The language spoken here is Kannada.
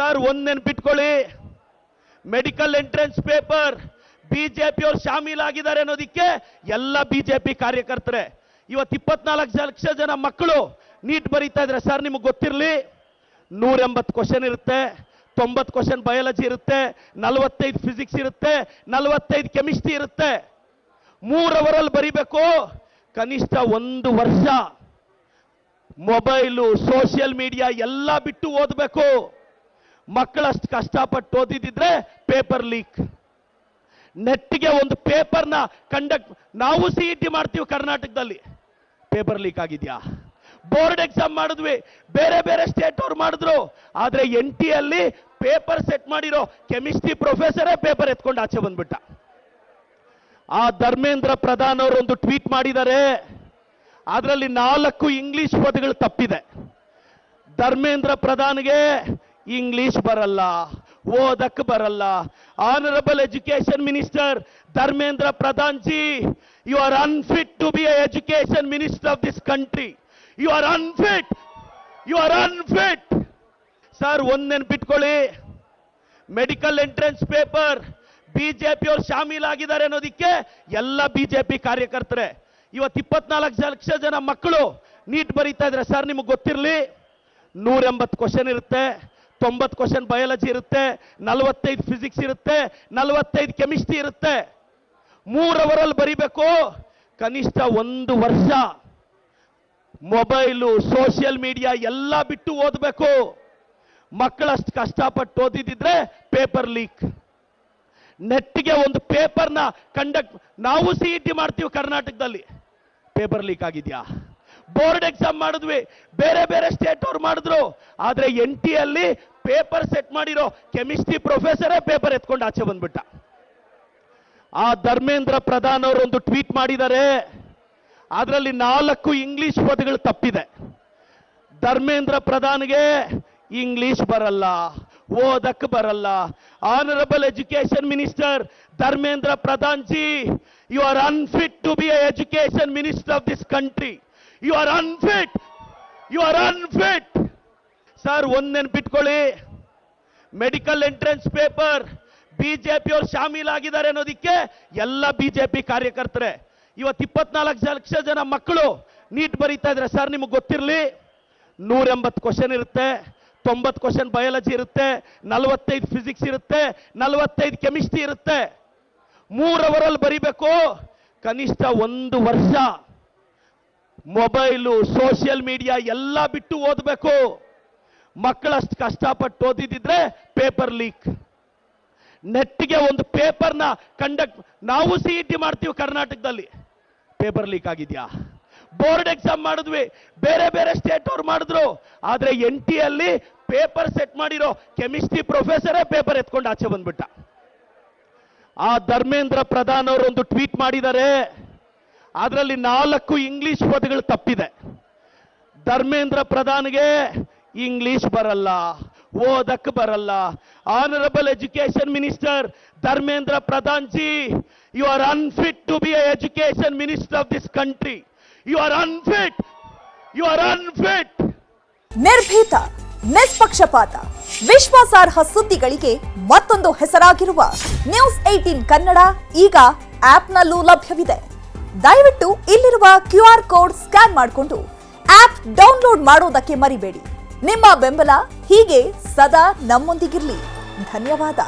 ಸರ್ ಒಂದ್ ನೆನ್ಪಿಟ್ಕೊಳ್ಳಿ, ಮೆಡಿಕಲ್ ಎಂಟ್ರೆನ್ಸ್ ಪೇಪರ್ ಬಿಜೆಪಿಯವರು ಶಾಮೀಲಾಗಿದ್ದಾರೆ ಅನ್ನೋದಕ್ಕೆ ಎಲ್ಲ ಬಿಜೆಪಿ ಕಾರ್ಯಕರ್ತರೆ. ಇವತ್ತು 24 ಲಕ್ಷ ಜನ ಮಕ್ಕಳು ನೀಟ್ ಬರೀತಾ ಇದ್ರೆ ಸರ್, ನಿಮಗೆ ಗೊತ್ತಿರಲಿ 180 ಕ್ವಶನ್ ಇರುತ್ತೆ, 90 ಕ್ವಶನ್ ಬಯಾಲಜಿ ಇರುತ್ತೆ, 45 ಫಿಸಿಕ್ಸ್ ಇರುತ್ತೆ, 45 ಕೆಮಿಸ್ಟ್ರಿ ಇರುತ್ತೆ. 3 ಅವರಲ್ಲಿ ಬರಿಬೇಕು. ಕನಿಷ್ಠ 1 ವರ್ಷ ಮೊಬೈಲು, ಸೋಷಿಯಲ್ ಮೀಡಿಯಾ ಎಲ್ಲ ಬಿಟ್ಟು ಓದಬೇಕು. ಮಕ್ಕಳಷ್ಟು ಕಷ್ಟಪಟ್ಟು ಓದಿದ್ರೆ ಪೇಪರ್ ಲೀಕ್. ನೆಟ್ಗೆ ಒಂದು ಪೇಪರ್ನ ಕಂಡಕ್ಟ್, ನಾವು ಸಿಇಟಿ ಮಾಡ್ತೀವಿ ಕರ್ನಾಟಕದಲ್ಲಿ, ಪೇಪರ್ ಲೀಕ್ ಆಗಿದ್ಯಾ? ಬೋರ್ಡ್ ಎಕ್ಸಾಮ್ ಮಾಡಿದ್ವಿ, ಬೇರೆ ಬೇರೆ ಸ್ಟೇಟ್ ಅವ್ರು ಮಾಡಿದ್ರು. ಆದ್ರೆ NT ಅಲ್ಲಿ ಪೇಪರ್ ಸೆಟ್ ಮಾಡಿರೋ ಕೆಮಿಸ್ಟ್ರಿ ಪ್ರೊಫೆಸರೇ ಪೇಪರ್ ಎತ್ಕೊಂಡು ಆಚೆ ಬಂದ್ಬಿಟ್ಟ. ಆ ಧರ್ಮೇಂದ್ರ ಪ್ರಧಾನ್ ಅವರು ಒಂದು ಟ್ವೀಟ್ ಮಾಡಿದ್ದಾರೆ, ಅದರಲ್ಲಿ 4 ಇಂಗ್ಲಿಷ್ ಪದಗಳು ತಪ್ಪಿದೆ. ಧರ್ಮೇಂದ್ರ ಪ್ರಧಾನ್ಗೆ ಇಂಗ್ಲಿಷ್ ಬರಲ್ಲ, ಓದಕ್ ಬರಲ್ಲ. Honourable education minister Dharmendra Pradhan ji, you are unfit to be education minister of this country. You are unfit, you are unfit. Sir ಒಂದ್ ನೆನ್ಪಿಟ್ಕೊಳ್ಳಿ, ಮೆಡಿಕಲ್ ಎಂಟ್ರೆನ್ಸ್ ಪೇಪರ್ ಬಿಜೆಪಿಯವರು ಶಾಮೀಲಾಗಿದ್ದಾರೆ ಅನ್ನೋದಕ್ಕೆ ಎಲ್ಲ ಬಿಜೆಪಿ ಕಾರ್ಯಕರ್ತರೆ. ಇವತ್ತು 24 ಲಕ್ಷ ಜನ ಮಕ್ಕಳು ನೀಟ್ ಬರೀತಾ ಇದ್ರೆ ಸರ್, ನಿಮಗೆ ಗೊತ್ತಿರಲಿ 180 ಕ್ವಶನ್ ಇರುತ್ತೆ, 90 ಕ್ವಶನ್ ಬಯಾಲಜಿ ಇರುತ್ತೆ, 45 ಫಿಸಿಕ್ಸ್ ಇರುತ್ತೆ, 45 ಕೆಮಿಸ್ಟ್ರಿ ಇರುತ್ತೆ. 3 ಅವರಲ್ಲಿ ಬರಿಬೇಕು. ಕನಿಷ್ಠ 1 ವರ್ಷ ಮೊಬೈಲು, ಸೋಷಿಯಲ್ ಮೀಡಿಯಾ ಎಲ್ಲ ಬಿಟ್ಟು ಓದಬೇಕು. ಮಕ್ಕಳಷ್ಟು ಕಷ್ಟಪಟ್ಟು ಓದಿದ್ರೆ ಪೇಪರ್ ಲೀಕ್. ನೆಟ್ಗೆ ಒಂದು ಪೇಪರ್ನ ಕಂಡಕ್ಟ್, ನಾವು ಸಿಇಟಿ ಮಾಡ್ತೀವಿ ಕರ್ನಾಟಕದಲ್ಲಿ, ಪೇಪರ್ ಲೀಕ್ ಆಗಿದ್ಯಾ? ಬೋರ್ಡ್ ಎಕ್ಸಾಮ್ ಮಾಡಿದ್ವಿ, ಬೇರೆ ಬೇರೆ ಸ್ಟೇಟ್ ಅವ್ರು ಮಾಡಿದ್ರು. ಆದ್ರೆ NT ಅಲ್ಲಿ ಪೇಪರ್ ಸೆಟ್ ಮಾಡಿರೋ ಕೆಮಿಸ್ಟ್ರಿ ಪ್ರೊಫೆಸರೇ ಪೇಪರ್ ಎತ್ಕೊಂಡು ಆಚೆ ಬಂದ್ಬಿಟ್ಟ. ಆ ಧರ್ಮೇಂದ್ರ ಪ್ರಧಾನ್ ಅವರು ಒಂದು ಟ್ವೀಟ್ ಮಾಡಿದ್ದಾರೆ, ಅದರಲ್ಲಿ 4 ಇಂಗ್ಲಿಷ್ ಪದಗಳು ತಪ್ಪಿದೆ. ಧರ್ಮೇಂದ್ರ ಪ್ರಧಾನ್ಗೆ ಇಂಗ್ಲಿಷ್ ಬರಲ್ಲ, ಓದಕ್ ಬರಲ್ಲ. Honourable education minister Dharmendra Pradhan ji, you are unfit to be education minister of this country. You are unfit, you are unfit. Sir ಒಂದ್ ನೆನ್ಪಿಟ್ಕೊಳ್ಳಿ, ಮೆಡಿಕಲ್ ಎಂಟ್ರೆನ್ಸ್ ಪೇಪರ್ ಬಿಜೆಪಿಯವರು ಶಾಮೀಲಾಗಿದ್ದಾರೆ ಅನ್ನೋದಕ್ಕೆ ಎಲ್ಲ ಬಿಜೆಪಿ ಕಾರ್ಯಕರ್ತರೆ. ಇವತ್ತು 24 ಲಕ್ಷ ಜನ ಮಕ್ಕಳು ನೀಟ್ ಬರೀತಾ ಇದ್ರೆ ಸರ್, ನಿಮಗೆ ಗೊತ್ತಿರಲಿ 180 ಕ್ವಶನ್ ಇರುತ್ತೆ, 90 ಕ್ವಶನ್ ಬಯಾಲಜಿ ಇರುತ್ತೆ, 45 ಫಿಸಿಕ್ಸ್ ಇರುತ್ತೆ, 45 ಕೆಮಿಸ್ಟ್ರಿ ಇರುತ್ತೆ. 3 ಅವರಲ್ಲಿ ಬರಿಬೇಕು. ಕನಿಷ್ಠ 1 ವರ್ಷ ಮೊಬೈಲು, ಸೋಷಿಯಲ್ ಮೀಡಿಯಾ ಎಲ್ಲ ಬಿಟ್ಟು ಓದಬೇಕು. ಮಕ್ಕಳಷ್ಟು ಕಷ್ಟಪಟ್ಟು ಓದಿದ್ರೆ ಪೇಪರ್ ಲೀಕ್. ನೆಟ್ಗೆ ಒಂದು ಪೇಪರ್ನ ಕಂಡಕ್ಟ್, ನಾವು ಸಿಇಟಿ ಮಾಡ್ತೀವಿ ಕರ್ನಾಟಕದಲ್ಲಿ, ಪೇಪರ್ ಲೀಕ್ ಆಗಿದ್ಯಾ? ಬೋರ್ಡ್ ಎಕ್ಸಾಮ್ ಮಾಡಿದ್ವಿ, ಬೇರೆ ಬೇರೆ ಸ್ಟೇಟ್ ಅವ್ರು ಮಾಡಿದ್ರು. ಆದ್ರೆ NT ಅಲ್ಲಿ ಪೇಪರ್ ಸೆಟ್ ಮಾಡಿರೋ ಕೆಮಿಸ್ಟ್ರಿ ಪ್ರೊಫೆಸರೇ ಪೇಪರ್ ಎತ್ಕೊಂಡು ಆಚೆ ಬಂದ್ಬಿಟ್ಟ. ಆ ಧರ್ಮೇಂದ್ರ ಪ್ರಧಾನ್ ಅವರು ಒಂದು ಟ್ವೀಟ್ ಮಾಡಿದ್ದಾರೆ, ಅದರಲ್ಲಿ 4 ಇಂಗ್ಲಿಷ್ ಪದಗಳು ತಪ್ಪಿದೆ. ಧರ್ಮೇಂದ್ರ ಪ್ರಧಾನ್ಗೆ ಇಂಗ್ಲಿಷ್ ಬರಲ್ಲ, ಓದಕ್ ಬರಲ್ಲ. Honourable education minister Dharmendra Pradhan ji, you are unfit to be education minister of this country. You are unfit, you are unfit. ನಿರ್ಭೀತ, ನಿಷ್ಪಕ್ಷಪಾತ, ವಿಶ್ವಾಸಾರ್ಹ ಸುದ್ದಿಗಳಿಗೆ ಮತ್ತೊಂದು ಹೆಸರಾಗಿರುವ ನ್ಯೂಸ್ 18 ಕನ್ನಡ ಈಗ ಆಪ್ನಲ್ಲೂ ಲಭ್ಯವಿದೆ. ದಯವಿಟ್ಟು ಇಲ್ಲಿರುವ QR ಕೋಡ್ ಸ್ಕ್ಯಾನ್ ಮಾಡಿಕೊಂಡು ಆಪ್ ಡೌನ್ಲೋಡ್ ಮಾಡೋದಕ್ಕೆ ಮರಿಬೇಡಿ. ನಿಮ್ಮ ಬೆಂಬಲ ಹೀಗೆ ಸದಾ ನಮ್ಮೊಂದಿಗಿರಲಿ. ಧನ್ಯವಾದ.